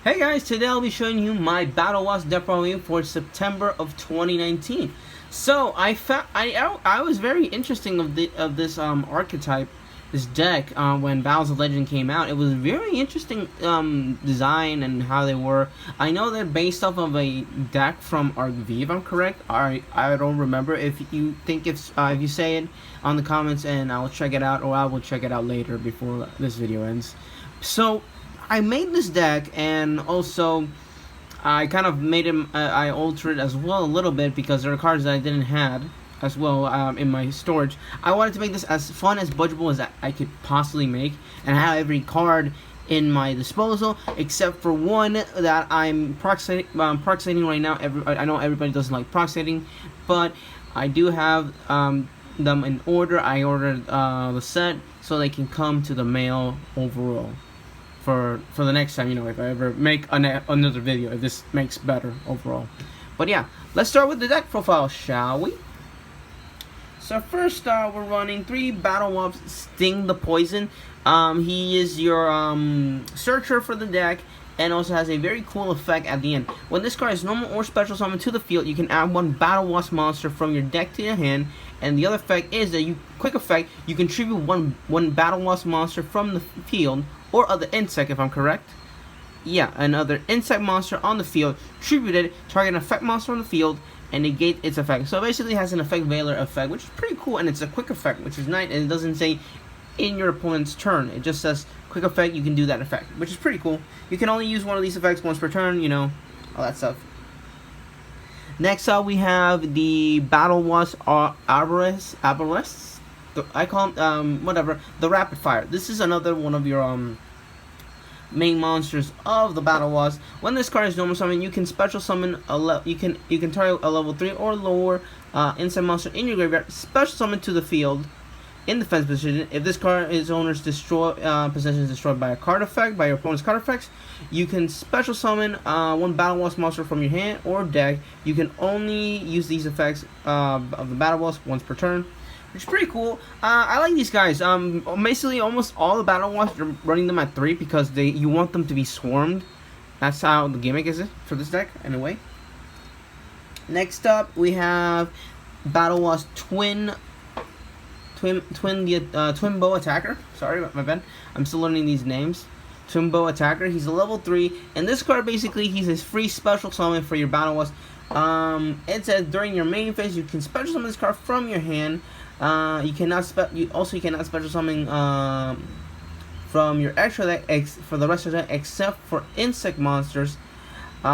Hey guys, today I'll be showing you my Battlewasp deck review for September of 2019. So I was very interesting of this archetype, this deck when Battles of Legend came out. It was very interesting design and how they were. I know they're based off of a deck from RV, if I'm correct. I don't remember. If you think if you say it on the comments, and I will check it out, or I will check it out later before this video ends. So I made this deck, and also I kind of made him. I altered it as well a little bit because there are cards that I didn't have as well in my storage. I wanted to make this as fun, as budgetable as I could possibly make, and have every card in my disposal except for one that I'm proxating right now. I know everybody doesn't like proxating, but I do have them in order. I ordered the set so they can come to the mail overall. For the next time, if I ever make another video, if this makes better overall. But yeah, let's start with the deck profile, shall we? So first, we're running 3 Battlewasp Sting the Poison. He is your searcher for the deck, and also has a very cool effect at the end. When this card is normal or special summon to the field, you can add 1 Battlewasp monster from your deck to your hand. And the other effect is that quick effect, you contribute one Battlewasp monster from the field, or other insect, if I'm correct. Yeah, another insect monster on the field, tributed, target an effect monster on the field, and negate its effect. So basically it has an effect veiler effect, which is pretty cool, and it's a quick effect, which is nice, and it doesn't say in your opponent's turn. It just says quick effect, you can do that effect, which is pretty cool. You can only use one of these effects once per turn, all that stuff. Next up, we have the Battlewasp Arbalest. I call them, the Rapid Fire. This is another one of your main monsters of the Battlewasp. When this card is normal summon, you can special summon you can target a level 3 or lower insect monster in your graveyard, special summon to the field in defense position. If this card is owner's possession is destroyed by a card effect, by your opponent's card effects, you can special summon 1 Battlewasp monster from your hand or deck. You can only use these effects of the Battlewasp once per turn, which is pretty cool. I like these guys. Basically, almost all the Battlewasps are running them at 3 because you want them to be swarmed. That's how the gimmick is for this deck, in a way. Next up, we have Battlewasp Twin Bow Attacker. Sorry, my bad. I'm still learning these names. Twin Bow Attacker. He's a level 3, and this card basically he's a free special summon for your Battlewasp. It says during your main phase you can special summon this card from your hand. You cannot special summon from your extra deck for the rest of the deck except for insect monsters. You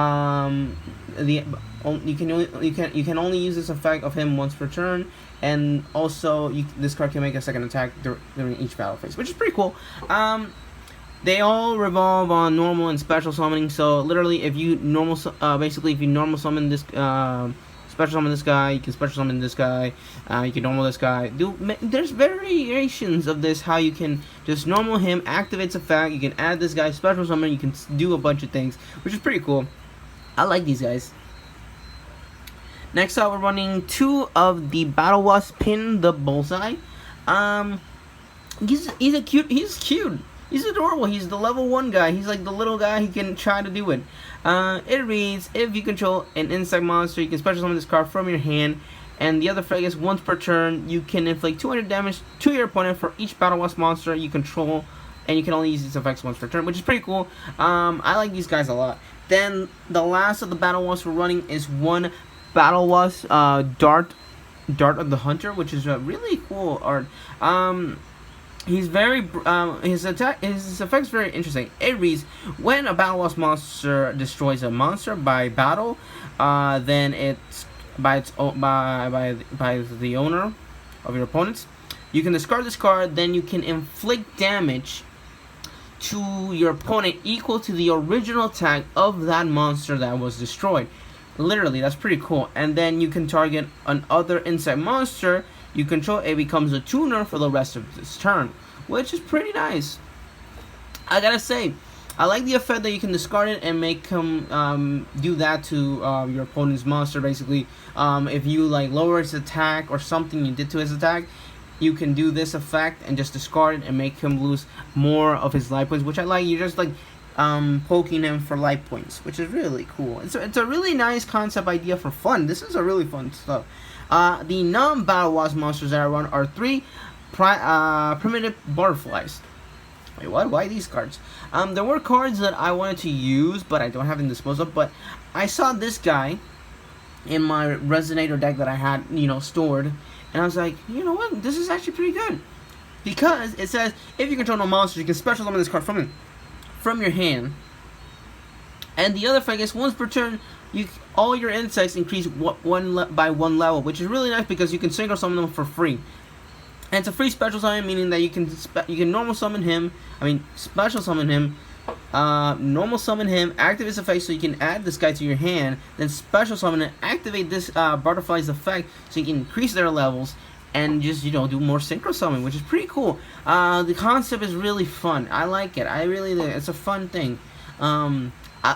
can only use this effect of him once per turn, and also this card can make a second attack during each battle phase, which is pretty cool. They all revolve on normal and special summoning. So literally, if you normal summon this, special summon this guy, you can special summon this guy, you can normal this guy. There's variations of this, how you can just normal him, activates effect, you can add this guy, special summon, you can do a bunch of things, which is pretty cool. I like these guys. Next up, we're running 2 of the Battlewasp Pin the Bullseye. He's cute. He's adorable. He's the level 1 guy. He's like the little guy. He can try to do it. It reads, if you control an insect monster, you can special summon this card from your hand. And the other effect is once per turn, you can inflict 200 damage to your opponent for each Battlewasp monster you control. And you can only use these effects once per turn, which is pretty cool. I like these guys a lot. Then the last of the Battlewasps we're running is 1 Battlewasp Dart of the Hunter, which is a really cool art. He's very his effect's very interesting. It reads, when a Battlewasp monster destroys a monster by battle, then it's by the owner of your opponents. You can discard this card, then you can inflict damage to your opponent equal to the original attack of that monster that was destroyed. Literally, that's pretty cool. And then you can target another insect monster you control. It becomes a tuner for the rest of this turn, which is pretty nice. I gotta say, I like the effect that you can discard it and make him do that to your opponent's monster. Basically, if you lower his attack or something you did to his attack, you can do this effect and just discard it and make him lose more of his life points, which I like. You just poking him for life points, which is really cool. It's a really nice concept idea for fun. This is a really fun stuff. The non-Battlewasp monsters that I run are 3 primitive butterflies. Wait, what? Why these cards? There were cards that I wanted to use, but I don't have in disposal. But I saw this guy in my Resonator deck that I had, stored, and I was like, you know what? This is actually pretty good, because it says if you control no monsters, you can special summon this card from your hand. And the other thing is, once per turn, all your insects increase by 1 level, which is really nice because you can synchro summon them for free. And it's a free special summon, meaning that you can normal summon him. Special summon him. Normal summon him. Activate his effect, so you can add this guy to your hand. Then special summon and activate this butterfly's effect, so you can increase their levels and just do more synchro summon, which is pretty cool. The concept is really fun. I like it. I really do. It's a fun thing.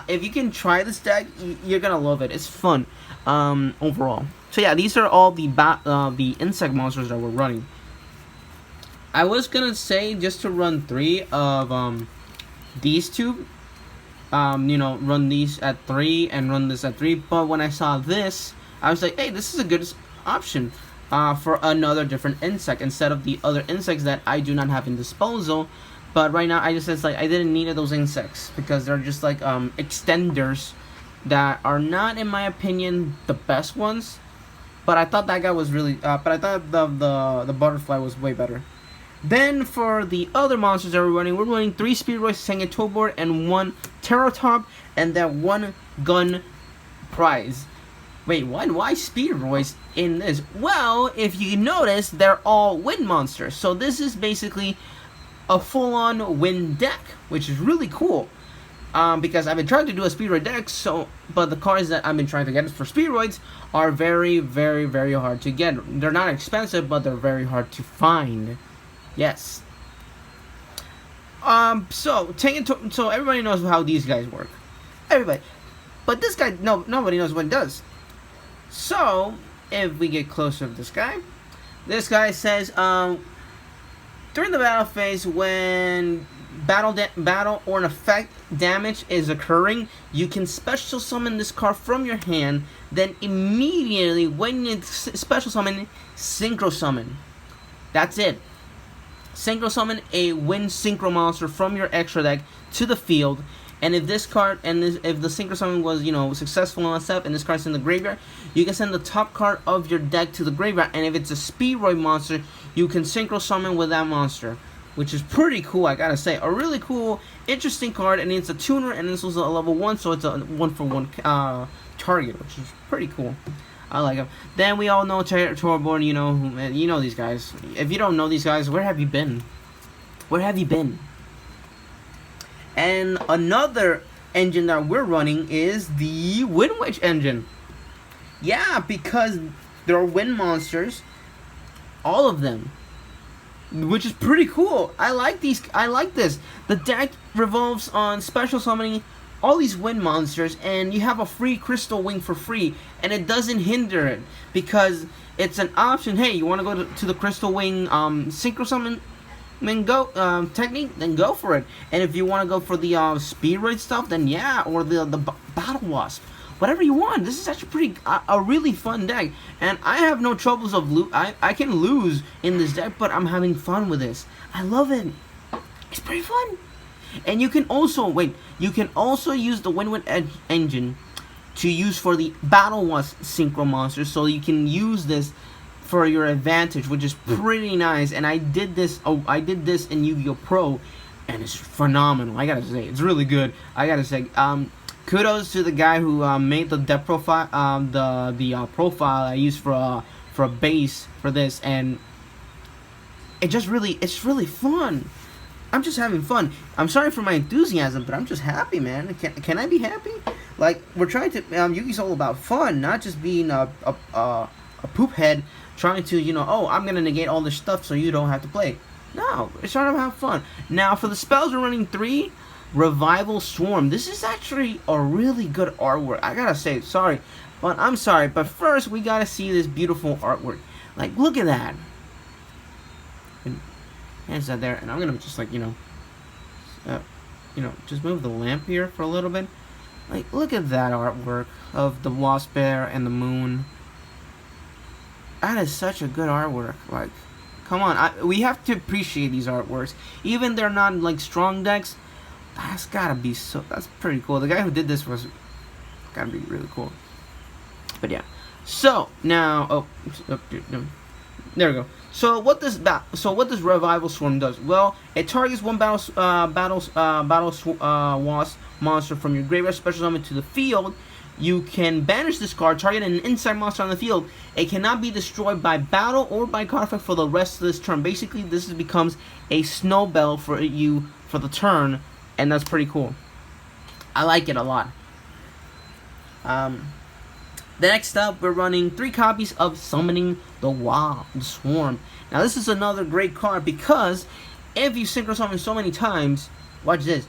If you can try this deck, you're gonna love it. It's fun overall. So yeah, these are all the insect monsters that we're running. I was gonna say just to run 3 of these two. Run these at 3 and run this at 3. But when I saw this, I was like, hey, this is a good option for another different insect instead of the other insects that I do not have in disposal. But right now, I didn't need those insects because they're just like extenders that are not, in my opinion, the best ones. But I thought that guy was really. But I thought the butterfly was way better. Then for the other monsters that we're running 3 Speedroids, hanging toe board, and 1 Terratop, and that 1 gun prize. Wait, what? Why Speedroids in this? Well, if you notice, they're all wind monsters. So this is basically a full-on wind deck, which is really cool. Because I've been trying to do a Speedroid deck, but the cards that I've been trying to get for Speedroids are very, very, very hard to get. They're not expensive, but they're very hard to find. Yes. So everybody knows how these guys work. Everybody. But this guy, nobody knows what it does. So, if we get closer to this guy says, during the battle phase, when battle or an effect damage is occurring, you can special summon this card from your hand. Then immediately, when you special summon, synchro summon. That's it. Synchro summon a wind synchro monster from your extra deck to the field, and if this card if the synchro summon was successful on a step and this card's in the graveyard, you can send the top card of your deck to the graveyard, and if it's a Speedroid monster, you can synchro summon with that monster, which is pretty cool. I gotta say, a really cool, interesting card, and it's a tuner, and this was a level 1, so it's a 1-for-1 target, which is pretty cool. I like them. Then we all know Torborn, you know these guys. If you don't know these guys, where have you been? Where have you been? And another engine that we're running is the Wind Witch engine. Yeah, because there are wind monsters, all of them, which is pretty cool. I like these. I like this. The deck revolves on special summoning all these wind monsters, and you have a free crystal wing for free, and it doesn't hinder it because it's an option. Hey, you want to go to the crystal wing synchro summon technique, then go for it. And if you want to go for the Speedroid stuff, then yeah, or the Battlewasp, whatever you want. This is actually a really fun deck, and I have no troubles of I can lose in this deck, but I'm having fun with this. I love it. It's pretty fun. And you can also use the Wind engine to use for the Battlewasp synchro monsters, so you can use this for your advantage, which is pretty nice. And I did this in Yu-Gi-Oh! Pro, and it's phenomenal. I gotta say, it's really good. I gotta say, kudos to the guy who made the deck profile, the profile I used for a base for this, and it's really fun. I'm just having fun. I'm sorry for my enthusiasm, but I'm just happy, man. Can I be happy? Like, we're trying to Yu-Gi-Oh's all about fun, not just being a poop head trying to oh, I'm gonna negate all this stuff so you don't have to play. No, it's trying to have fun. Now for the spells, we're running 3 Revival Swarm. This is actually a really good artwork. I gotta say, sorry, but I'm sorry. But first, we gotta see this beautiful artwork. Like, look at that. Hands that there, and I'm gonna just like just move the lamp here for a little bit. Like, look at that artwork of the wasp bear and the moon. That is such a good artwork. Like, come on, we have to appreciate these artworks. Even they're not like strong decks. That's pretty cool. The guy who did this was gotta be really cool. But yeah. So now, there we go. So what does Revival Swarm does? Well, it targets one wasp monster from your graveyard, special summon to the field. You can banish this card, target an insect monster on the field. It cannot be destroyed by battle or by card effect for the rest of this turn. Basically, this becomes a snowball for you for the turn, and that's pretty cool. I like it a lot. The next up, we're running 3 copies of Summoning the Swarm. Now, this is another great card because if you synchro summon so many times, watch this.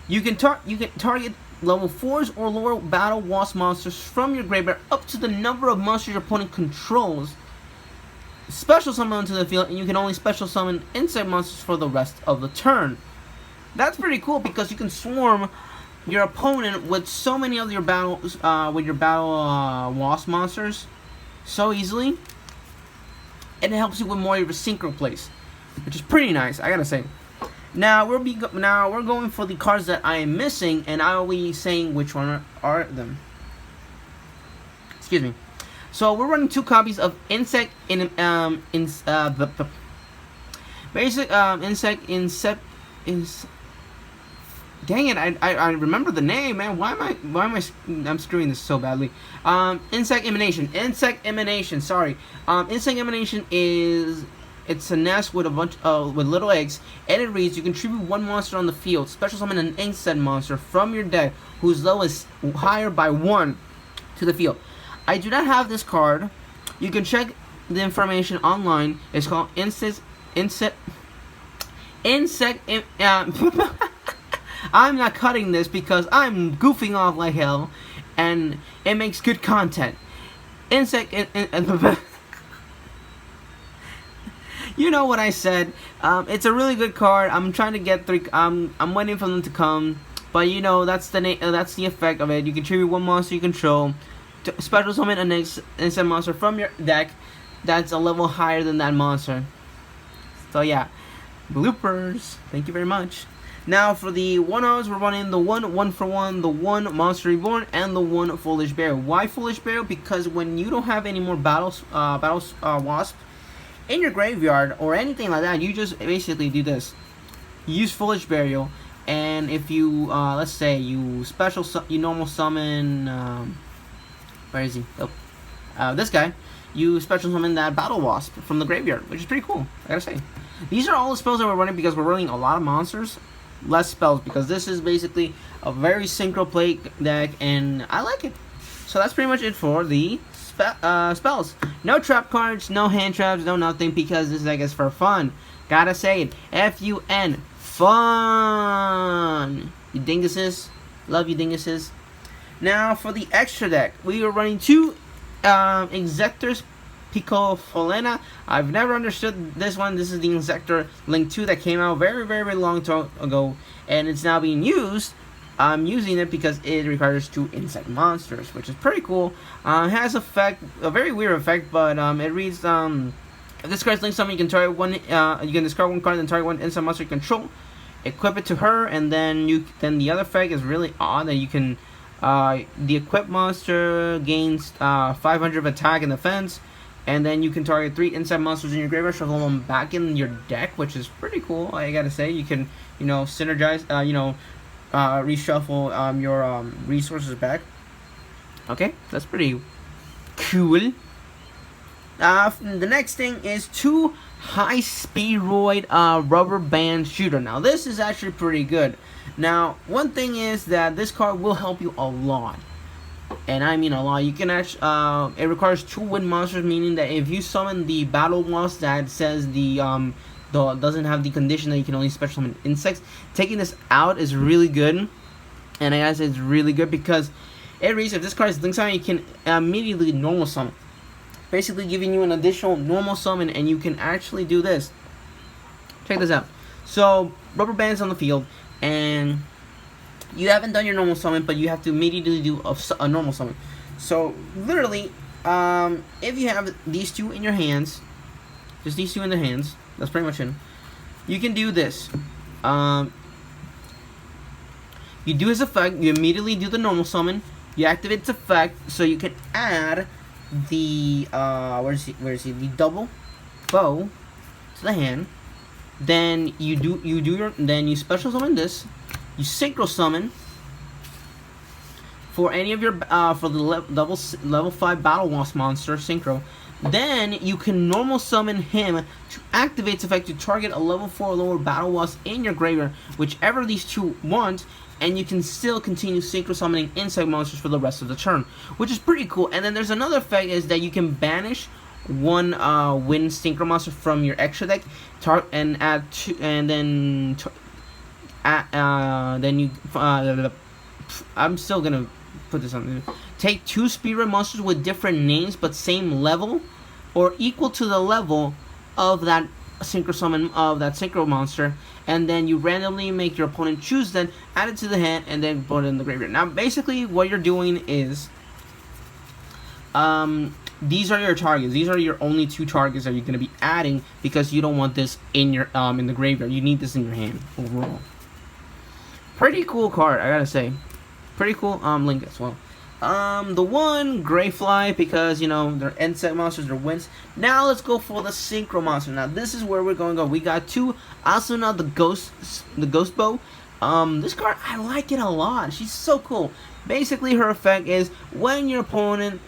You can target level 4s or lower battle wasp monsters from your graveyard up to the number of monsters your opponent controls. Special summon onto the field, and you can only special summon insect monsters for the rest of the turn. That's pretty cool because you can swarm your opponent with so many of your wasp monsters so easily, and it helps you with more of your synchro plays, which is pretty nice, I gotta say. Now we're going for the cards that I am missing, and I will be saying which one are them. Excuse me. So we're running 2 copies of Insect Dang it! I remember the name, man. Why am I'm screwing this so badly? Insect Emanation. Sorry. Insect Emanation it's a nest with a bunch with little eggs, and it reads: you contribute 1 monster on the field. Special summon an insect monster from your deck whose level is higher by 1 to the field. I do not have this card. You can check the information online. It's called Insect. I'm not cutting this because I'm goofing off like hell, and it makes good content. You know what I said. It's a really good card. I'm trying to get 3. I'm waiting for them to come, but that's the effect of it. You contribute 1 monster you control to special summon an insect monster from your deck that's a level higher than that monster. So yeah, bloopers. Thank you very much. Now for the 1-0s, we're running the 1-for-1, the 1 Monster Reborn, and the 1 Foolish Burial. Why Foolish Burial? Because when you don't have any more wasp in your graveyard or anything like that, you just basically do this. You use Foolish Burial, and if you let's say you normal summon where is he? Oh, this guy. You special summon that Battlewasp from the graveyard, which is pretty cool, I gotta say. These are all the spells that we're running because we're running a lot of monsters, less spells, because this is basically a very synchro play deck, and I like it. So that's pretty much it for the spells. No trap cards, no hand traps, no nothing, because this deck is for fun. Gotta say it. F-U-N. Fun. You dinguses. Love you dinguses. Now for the extra deck, we are running 2 Exectors Picofolena. I've never understood this one. This is the Insector Link 2 that came out very, very long ago, and it's now being used. I'm using it because it requires 2 insect monsters, which is pretty cool. It has a very weird effect, but it reads: if this card's linked summon, you can target one. You can discard 1 card and target 1 insect monster you control. Equip it to her, and then the other effect is really odd that you can. The equipped monster gains 500 of attack and defense, and then you can target 3 insect monsters in your graveyard, shuffle them back in your deck, which is pretty cool. I gotta say, you can synergize, reshuffle your resources back. Okay, that's pretty cool. The next thing is 2 high Speedroid rubber band shooter. Now this is actually pretty good. Now one thing is that this card will help you a lot, and I mean a lot. You can actually it requires 2 wind monsters, meaning that if you summon the Battlewasp that says doesn't have the condition that you can only special summon insects, taking this out is really good. And I gotta say it's really good because it reads: if this card is linked summon, you can immediately normal summon, basically giving you an additional normal summon, and you can actually do this. Check this out. So rubber bands on the field. and you haven't done your normal summon, but you have to immediately do a normal summon. So literally, if you have these two in your hands, just these two in the hands, that's pretty much it. You can do this. You do his effect, you immediately do the normal summon, you activate its effect, so you can add the where is he? The double bow to the hand. Then you special summon this. You synchro summon for any of your for the level 5 Battlewasp monster synchro. Then you can normal summon him to activate its effect to target a level 4 or lower Battlewasp in your graveyard, whichever these two want, and you can still continue synchro summoning insect monsters for the rest of the turn, which is pretty cool. And then there's another effect is that you can banish one wind synchro monster from your extra deck, and add two, and then you I'm still gonna put this on. Take 2 Speedroid monsters with different names but same level or equal to the level of that synchro summon of that synchro monster, and then you randomly make your opponent choose, then add it to the hand, and then put it in the graveyard. Now basically what you're doing is these are your targets. These are your only 2 targets that you're going to be adding, because you don't want this in your in the graveyard. You need this in your hand overall. Pretty cool card, I gotta say. Pretty cool link as well. The one Greyfly, because you know they're insect monsters, they're winds. Now let's go for the synchro monster. Now this is where we're going to go. We got 2 Asuna, the ghost bow. This card, I like it a lot. She's so cool. Basically, her effect is when your opponent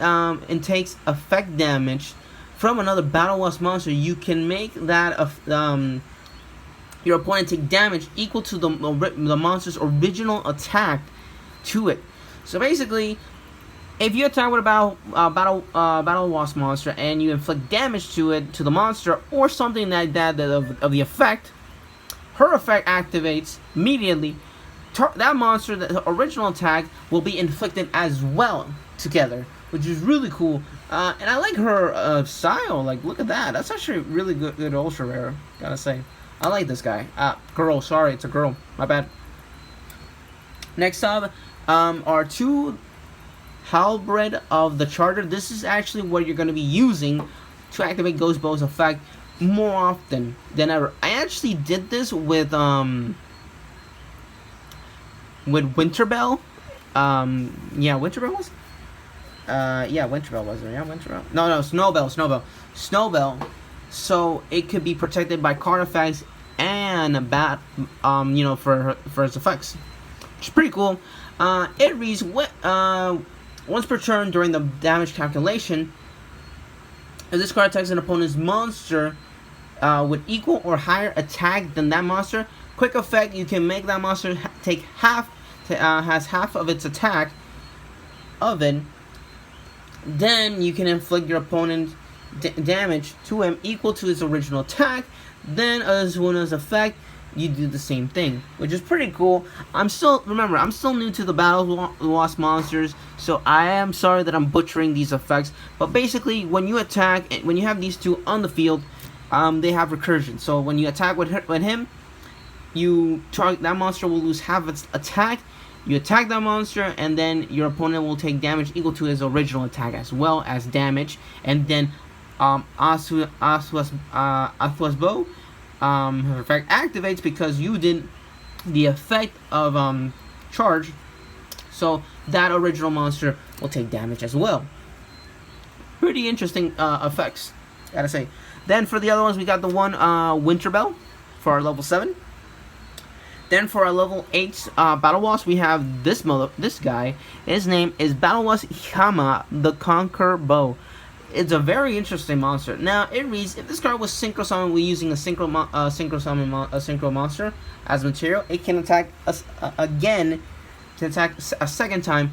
takes effect damage from another Battlewasp monster, you can make that your opponent take damage equal to the monster's original attack to it. So basically, if you attack with a Battlewasp monster and you inflict damage to the monster or something like that of the effect, her effect activates immediately. That monster, the original attack, will be inflicted as well together, which is really cool. And I like her style. Like, look at that. That's actually really good ultra rare, gotta say. I like this guy. Girl, sorry, it's a girl. My bad. Next up are 2 Halberd of the Charter. This is actually what you're going to be using to activate Ghost Bow's effect more often than ever. I actually did this with Winterbell. Yeah, Winterbell was. Yeah, Winterbell was there. Yeah, Winterbell. No, Snowbell. So it could be protected by card effects and you know, for its effects, which is pretty cool. It reads once per turn during the damage calculation, if this card attacks an opponent's monster with equal or higher attack than that monster, quick effect, you can make that monster take has half of its attack of it. Then you can inflict your opponent damage to him equal to his original attack. Then as Azuna's effect, you do the same thing, which is pretty cool. I'm still new to the Battlewasp monsters, so I am sorry that I'm butchering these effects. But basically, when you attack, when you have these 2 on the field, they have recursion. So when you attack with him, that monster will lose half its attack. You attack that monster, and then your opponent will take damage equal to his original attack as well as damage. And then Asua's bow. Her effect activates because you did the effect of charge, so that original monster will take damage as well. Pretty interesting effects, gotta say. Then for the other ones, we got the one Winterbell for our level 7. Then for our level 8 Battlewasp, we have this guy. His name is Battlewasp Hama, the Conquer Bow. It's a very interesting monster. Now it reads: if this card was synchro summoned with using a synchro monster as material, it can attack again. Can attack a second time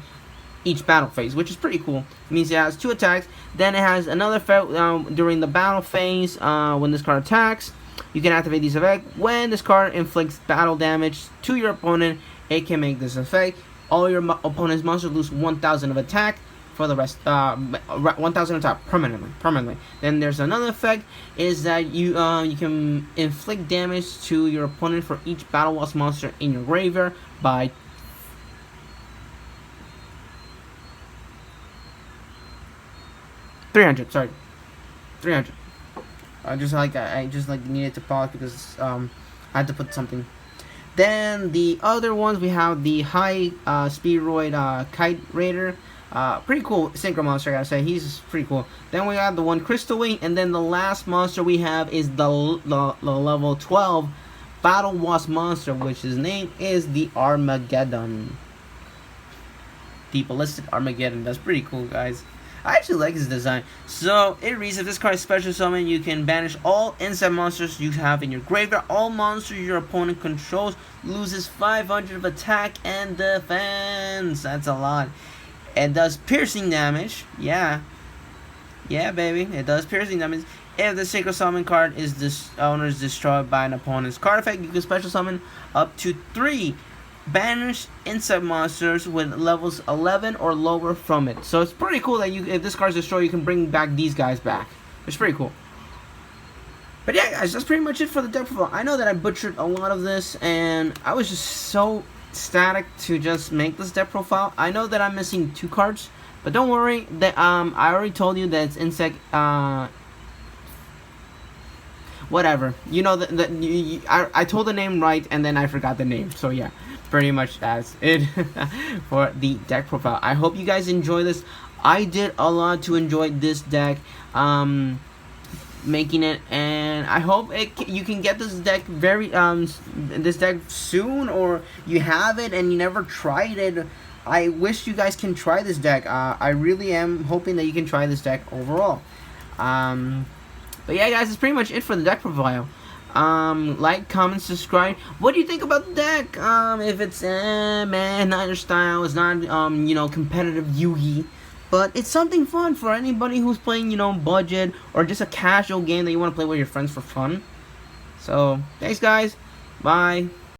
each battle phase, which is pretty cool. It means it has 2 attacks. Then it has another effect during the battle phase. When this card attacks, you can activate this effect. When this card inflicts battle damage to your opponent, it can make this effect. All your opponent's monsters lose 1,000 of attack. for the rest. 1,000 attack permanently. Then there's another effect is that you can inflict damage to your opponent for each Battlewasp monster in your graveyard by 300. Sorry, 300. I just needed to pause because I had to put something. Then the other ones we have the high Speedroid Kite Raider. Pretty cool synchro monster, I gotta say. He's pretty cool. Then we have the one Crystal Wing, and then the last monster we have is the level 12 Battlewasp monster, which his name is the Armageddon. The Ballistic Armageddon. That's pretty cool, guys. I actually like his design. So it reads, if this card is special summon, you can banish all insect monsters you have in your graveyard. All monsters your opponent controls loses 500 of attack and defense. That's a lot. It does piercing damage. Yeah, baby. It does piercing damage. If the synchro summon card is destroyed by an opponent's card effect, you can special summon up to 3 banished insect monsters with levels 11 or lower from it. So it's pretty cool that if this card is destroyed, you can bring back these guys back. It's pretty cool. But yeah, guys, that's pretty much it for the deck profile. I know that I butchered a lot of this, and I was just so ecstatic to just make this deck profile. I know that I'm missing 2 cards, but don't worry. That I already told you that it's insect. Whatever. You know that I told the name right, and then I forgot the name. So yeah. Pretty much that's it for the deck profile. I hope you guys enjoy this. I did a lot to enjoy this deck, making it, and I hope you can get this deck soon, or you have it and you never tried it. I wish you guys can try this deck. I really am hoping that you can try this deck overall. But yeah, guys, that's pretty much it for the deck profile. Like, comment, subscribe. What do you think about the deck? If it's man, not your style, it's not competitive Yugi, but it's something fun for anybody who's playing, budget or just a casual game that you want to play with your friends for fun. So thanks, guys. Bye.